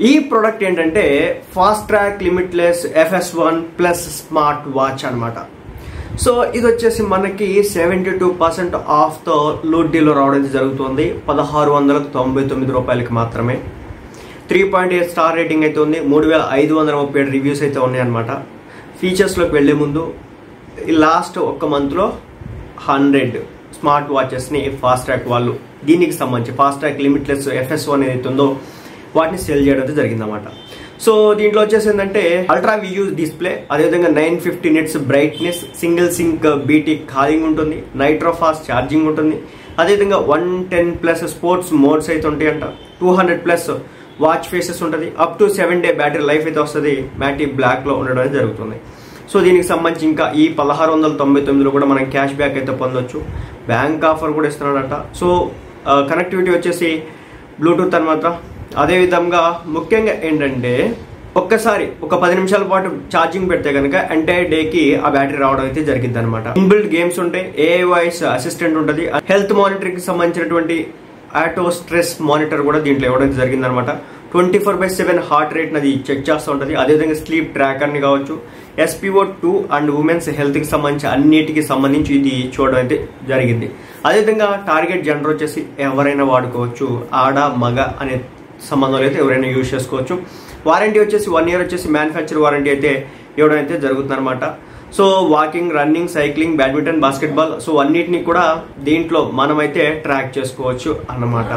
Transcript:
ఈ ప్రోడక్ట్ ఏంటంటే fast track limitless FS1 plus smart watch అనమాట. సో ఇది వచ్చేసి మనకి 72% ఆఫ్ తో లూట్ డీలో రావడం జరుగుతుంది 1699 రూపాయలకి మాత్రమే. 3.8 స్టార్ రేటింగ్ అయితే ఉంది. 3537 రివ్యూస్ అయితే ఉన్నాయి అనమాట. ఫీచర్స్లోకి వెళ్లే ముందు లాస్ట్ ఒక్క మంత్లో 100 స్మార్ట్ వాచెస్ని ఫాస్ట్ ట్రాక్ వాళ్ళు దీనికి సంబంధించి ఫాస్ట్ ట్రాక్ లిమిట్లెస్ FS1 ఏదైతే ఉందో వాటిని సెల్ చేయడం అయితే జరిగిందన్నమాట. సో దీంట్లో వచ్చేసి ఏంటంటే అల్ట్రా వియూస్ డిస్ప్లే, అదేవిధంగా 950 nits brightness, single sync BT calling ఉంటుంది, నైట్రో ఫాస్ట్ ఛార్జింగ్ ఉంటుంది, అదేవిధంగా 110+ స్పోర్ట్స్ మోడ్స్ అయితే ఉంటాయంట, 200+ వాచ్ ఫేసెస్ ఉంటుంది, up to 7 day battery life అయితే వస్తుంది, మ్యాటీ బ్లాక్లో ఉండడం అయితే జరుగుతుంది. సో దీనికి సంబంధించి ఇంకా ఈ 1699లో కూడా మనం క్యాష్ బ్యాక్ అయితే పొందొచ్చు. బ్యాంక్ ఆఫర్ కూడా ఇస్తున్నాడట. సో కనెక్టివిటీ వచ్చేసి బ్లూటూత్ అనమాట. అదేవిధంగా ముఖ్యంగా ఏంటంటే ఒక్కసారి ఒక 10 నిమిషాల పాటు ఛార్జింగ్ పెడితే కనుక ఎంటైర్ డేకి ఆ బ్యాటరీ రావడం అయితే జరిగింది అనమాట. ఇన్బిల్ట్ గేమ్స్ ఉంటాయి, AI వాయిస్ అసిస్టెంట్ ఉంటుంది, హెల్త్ మానిటరింగ్ కి సంబంధించినటువంటి ఆటో స్ట్రెస్ మానిటర్ కూడా దీంట్లో ఇవ్వడం జరిగింది అనమాట. 24/7 హార్ట్ రేట్ అది చెక్ చేస్తూ ఉంటుంది. అదేవిధంగా స్లీప్ ట్రాకర్ని కావచ్చు, SPO2 అండ్ ఉమెన్స్ హెల్త్కి సంబంధించి అన్నిటికి సంబంధించి ఇది చూడడం అయితే జరిగింది. అదేవిధంగా టార్గెట్ జెండర్ వచ్చేసి ఎవరైనా వాడుకోవచ్చు, ఆడ మగ అనే సంబంధం అయితే ఎవరైనా యూజ్ చేసుకోవచ్చు. వారంటీ వచ్చేసి 1 year వచ్చేసి మ్యానుఫ్యాక్చర్ వారంటీ అయితే ఇవ్వడం అయితే జరుగుతుంది అనమాట. So walking, running, cycling, badminton, basketball, so అన్నిటిని కూడా దీంట్లో మనమైతే ట్రాక్ చేసుకోవచ్చు అన్నమాట.